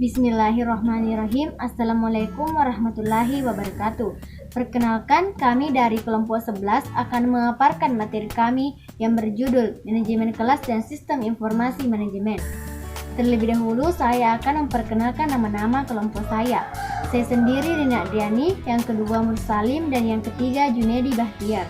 Bismillahirrahmanirrahim. Assalamualaikum warahmatullahi wabarakatuh. Perkenalkan, kami dari kelompok 11 akan memaparkan materi kami yang berjudul Manajemen Kelas dan Sistem Informasi Manajemen. Terlebih dahulu, saya akan memperkenalkan nama-nama kelompok saya. Saya sendiri Rina Adriani, yang kedua Mursalim, dan yang ketiga Junedi Bahtiar.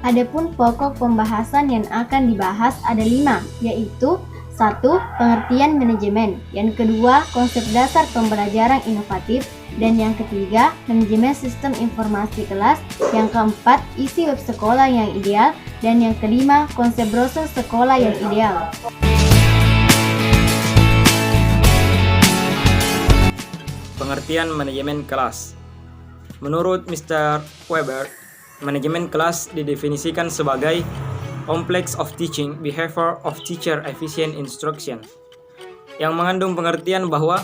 Adapun pokok pembahasan yang akan dibahas ada 5, yaitu 1. Pengertian manajemen. Yang kedua, konsep dasar pembelajaran inovatif. Dan yang ketiga, manajemen sistem informasi kelas. Yang keempat, isi web sekolah yang ideal. Dan yang kelima, konsep brosur sekolah yang ideal. Pengertian manajemen kelas. Menurut Mr. Weber, manajemen kelas didefinisikan sebagai complex of teaching behavior of teacher efficient instruction, yang mengandung pengertian bahwa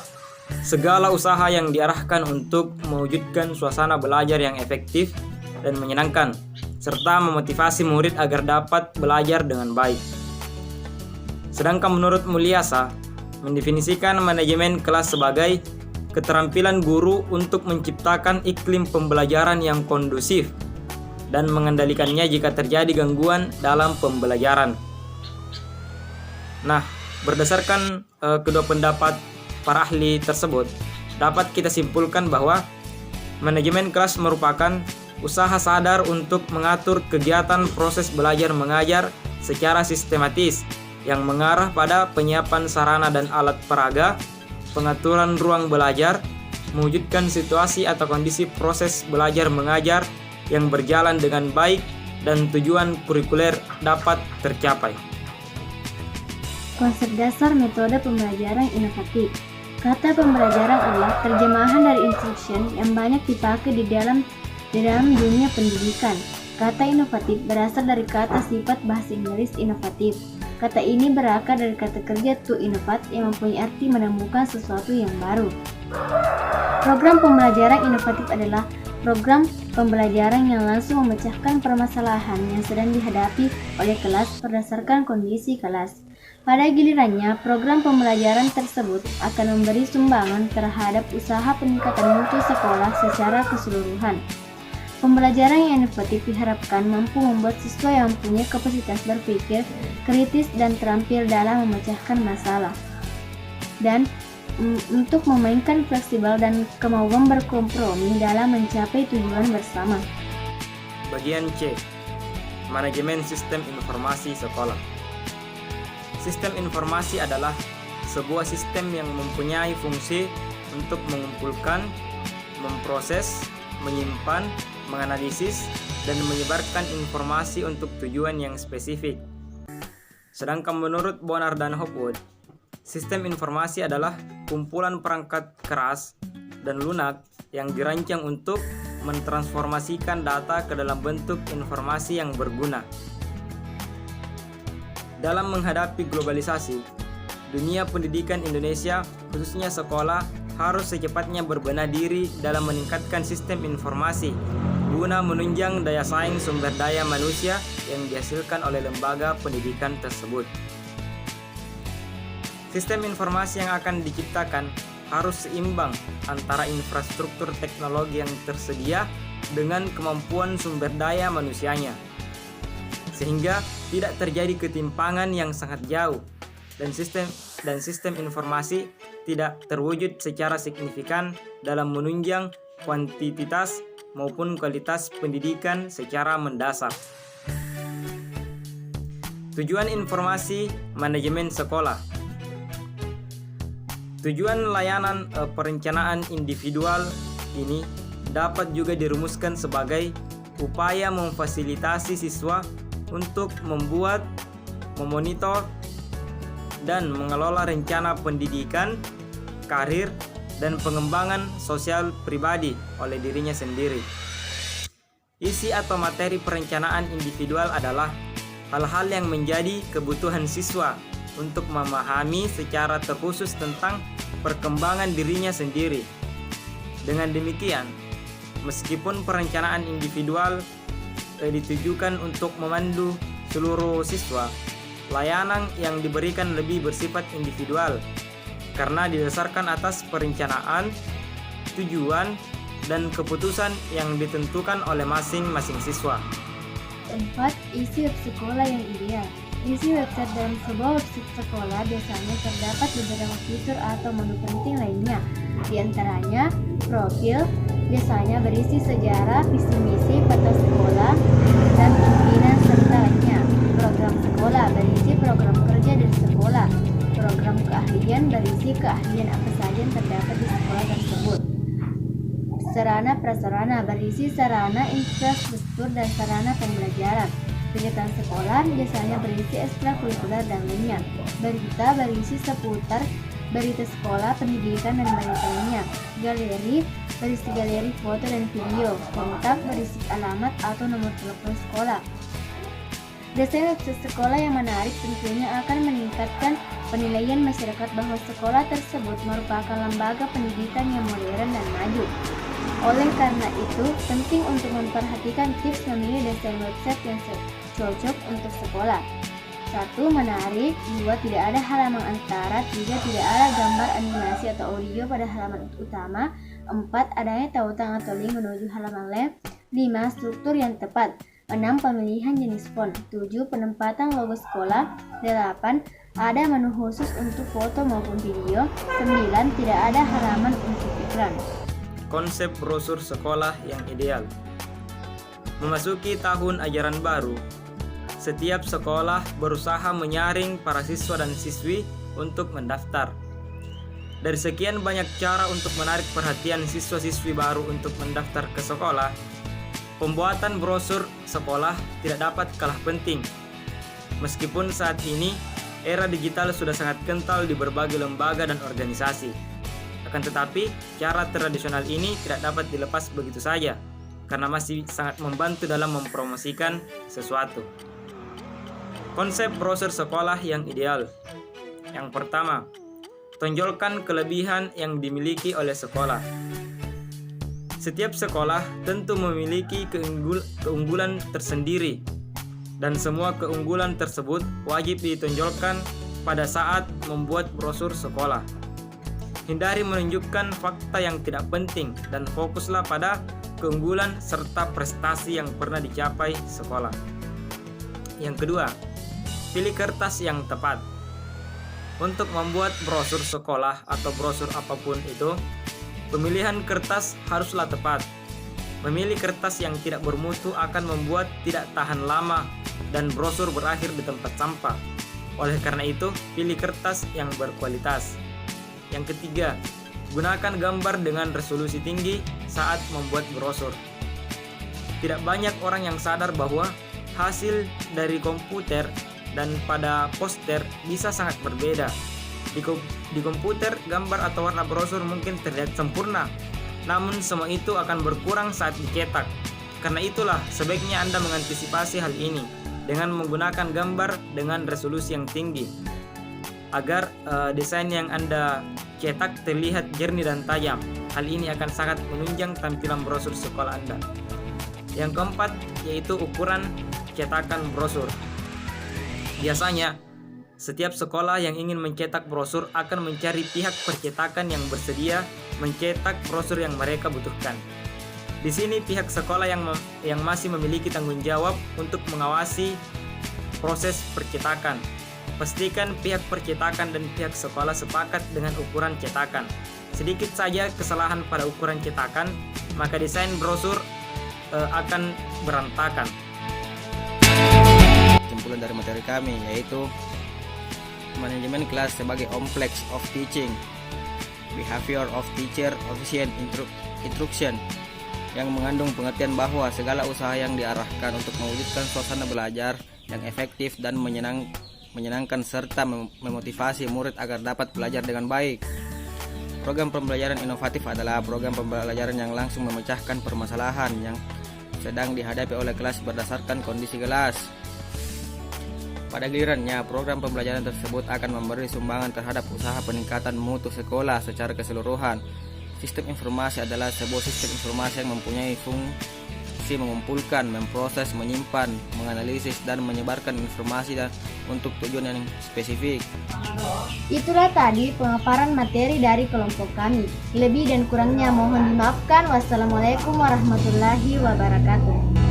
segala usaha yang diarahkan untuk mewujudkan suasana belajar yang efektif dan menyenangkan, serta memotivasi murid agar dapat belajar dengan baik. Sedangkan menurut Mulyasa, mendefinisikan manajemen kelas sebagai keterampilan guru untuk menciptakan iklim pembelajaran yang kondusif dan mengendalikannya jika terjadi gangguan dalam pembelajaran. Nah, berdasarkan kedua pendapat para ahli tersebut, dapat kita simpulkan bahwa manajemen kelas merupakan usaha sadar untuk mengatur kegiatan proses belajar mengajar secara sistematis yang mengarah pada penyiapan sarana dan alat peraga, pengaturan ruang belajar, mewujudkan situasi atau kondisi proses belajar mengajar yang berjalan dengan baik dan tujuan kurikuler dapat tercapai. Konsep dasar metode pembelajaran inovatif. Kata pembelajaran adalah terjemahan dari instruction yang banyak dipakai di dalam dunia pendidikan. Kata inovatif berasal dari kata sifat bahasa Inggris inovatif. Kata ini berakar dari kata kerja to innovate yang mempunyai arti menemukan sesuatu yang baru. Program pembelajaran inovatif adalah program pembelajaran yang langsung memecahkan permasalahan yang sedang dihadapi oleh kelas berdasarkan kondisi kelas. Pada gilirannya, program pembelajaran tersebut akan memberi sumbangan terhadap usaha peningkatan mutu sekolah secara keseluruhan. Pembelajaran yang inovatif diharapkan mampu membuat siswa yang mempunyai kapasitas berpikir kritis dan terampil dalam memecahkan masalah, dan untuk memainkan fleksibel dan kemauan berkompromi dalam mencapai tujuan bersama. Bagian C. Manajemen sistem informasi sekolah. Sistem informasi adalah sebuah sistem yang mempunyai fungsi untuk mengumpulkan, memproses, menyimpan, menganalisis, dan menyebarkan informasi untuk tujuan yang spesifik. Sedangkan menurut Bonner dan Hopwood, sistem informasi adalah kumpulan perangkat keras dan lunak yang dirancang untuk mentransformasikan data ke dalam bentuk informasi yang berguna. Dalam menghadapi globalisasi, dunia pendidikan Indonesia, khususnya sekolah, harus secepatnya berbenah diri dalam meningkatkan sistem informasi guna menunjang daya saing sumber daya manusia yang dihasilkan oleh lembaga pendidikan tersebut. Sistem informasi yang akan diciptakan harus seimbang antara infrastruktur teknologi yang tersedia dengan kemampuan sumber daya manusianya, sehingga tidak terjadi ketimpangan yang sangat jauh dan sistem informasi tidak terwujud secara signifikan dalam menunjang kuantitas maupun kualitas pendidikan secara mendasar. Tujuan informasi manajemen sekolah. Tujuan layanan perencanaan individual ini dapat juga dirumuskan sebagai upaya memfasilitasi siswa untuk membuat, memonitor, dan mengelola rencana pendidikan, karir, dan pengembangan sosial pribadi oleh dirinya sendiri. Isi atau materi perencanaan individual adalah hal-hal yang menjadi kebutuhan siswa untuk memahami secara terkhusus tentang perkembangan dirinya sendiri. Dengan demikian, meskipun perencanaan individual ditujukan untuk memandu seluruh siswa, layanan yang diberikan lebih bersifat individual karena didasarkan atas perencanaan, tujuan, dan keputusan yang ditentukan oleh masing-masing siswa. 4. Isi web sekolah yang ideal. Isi website dalam sebuah website sekolah biasanya terdapat beberapa fitur atau menu penting lainnya. Di antaranya, profil, biasanya berisi sejarah, visi misi, peta sekolah, dan pimpinan serta lainnya. Program sekolah berisi program kerja dari sekolah. Program keahlian berisi keahlian apa saja yang terdapat di sekolah tersebut. Sarana prasarana berisi sarana infrastruktur dan sarana pembelajaran. Kegiatan sekolah biasanya berisi ekstrakurikuler dan lainnya. Berita berisi seputar berita sekolah, pendidikan, dan banyak lainnya. Galeri berisi galeri foto dan video. Kontak berisi alamat atau nomor telepon sekolah. Desain website sekolah yang menarik tentunya akan meningkatkan penilaian masyarakat bahwa sekolah tersebut merupakan lembaga pendidikan yang modern dan maju. Oleh karena itu, penting untuk memperhatikan tips memilih desain website yang cocok untuk sekolah. 1. Menarik. 2. Tidak ada halaman antara. 3. Tidak ada gambar, animasi, atau audio pada halaman utama. 4. Adanya tautan atau link menuju halaman lab. 5. Struktur yang tepat. 6. Pemilihan jenis font. 7. Penempatan logo sekolah. 8. Ada menu khusus untuk foto maupun video. 9. Tidak ada halaman untuk iklan. Konsep brosur sekolah yang ideal. Memasuki tahun ajaran baru, setiap sekolah berusaha menyaring para siswa dan siswi untuk mendaftar. Dari sekian banyak cara untuk menarik perhatian siswa-siswi baru untuk mendaftar ke sekolah, pembuatan brosur sekolah tidak dapat kalah penting. Meskipun saat ini era digital sudah sangat kental di berbagai lembaga dan organisasi. Akan tetapi, cara tradisional ini tidak dapat dilepas begitu saja, karena masih sangat membantu dalam mempromosikan sesuatu. Konsep brosur sekolah yang ideal. Yang pertama, tonjolkan kelebihan yang dimiliki oleh sekolah. Setiap sekolah tentu memiliki keunggulan tersendiri, dan semua keunggulan tersebut wajib ditonjolkan pada saat membuat brosur sekolah. Hindari menunjukkan fakta yang tidak penting dan fokuslah pada keunggulan serta prestasi yang pernah dicapai sekolah. Yang kedua, pilih kertas yang tepat. Untuk membuat brosur sekolah atau brosur apapun itu, pemilihan kertas haruslah tepat. Memilih kertas yang tidak bermutu akan membuat tidak tahan lama dan brosur berakhir di tempat sampah. Oleh karena itu, pilih kertas yang berkualitas. Yang ketiga, gunakan gambar dengan resolusi tinggi saat membuat brosur. Tidak banyak orang yang sadar bahwa hasil dari komputer dan pada poster bisa sangat berbeda. Di komputer, gambar atau warna brosur mungkin terlihat sempurna, namun semua itu akan berkurang saat dicetak. Karena itulah sebaiknya Anda mengantisipasi hal ini dengan menggunakan gambar dengan resolusi yang tinggi, agar desain yang Anda cetak terlihat jernih dan tajam. Hal ini akan sangat menunjang tampilan brosur sekolah Anda. Yang keempat, yaitu ukuran cetakan brosur. Biasanya, setiap sekolah yang ingin mencetak brosur akan mencari pihak percetakan yang bersedia mencetak brosur yang mereka butuhkan. Di sini pihak sekolah yang masih memiliki tanggung jawab untuk mengawasi proses percetakan. Pastikan pihak percetakan dan pihak sekolah sepakat dengan ukuran cetakan. Sedikit saja kesalahan pada ukuran cetakan, maka desain brosur akan berantakan. Kesimpulan dari materi kami yaitu manajemen kelas sebagai complex of teaching, behavior of teacher, efficient instruction, yang mengandung pengertian bahwa segala usaha yang diarahkan untuk mewujudkan suasana belajar yang efektif dan menyenangkan serta memotivasi murid agar dapat belajar dengan baik. Program pembelajaran inovatif adalah program pembelajaran yang langsung memecahkan permasalahan yang sedang dihadapi oleh kelas berdasarkan kondisi kelas. Pada gilirannya, program pembelajaran tersebut akan memberi sumbangan terhadap usaha peningkatan mutu sekolah secara keseluruhan. Sistem informasi adalah sebuah sistem informasi yang mempunyai berfungsi mengumpulkan, memproses, menyimpan, menganalisis, dan menyebarkan informasi dan untuk tujuan yang spesifik. Itulah tadi pemaparan materi dari kelompok kami. Lebih dan kurangnya mohon dimaafkan. Wassalamualaikum warahmatullahi wabarakatuh.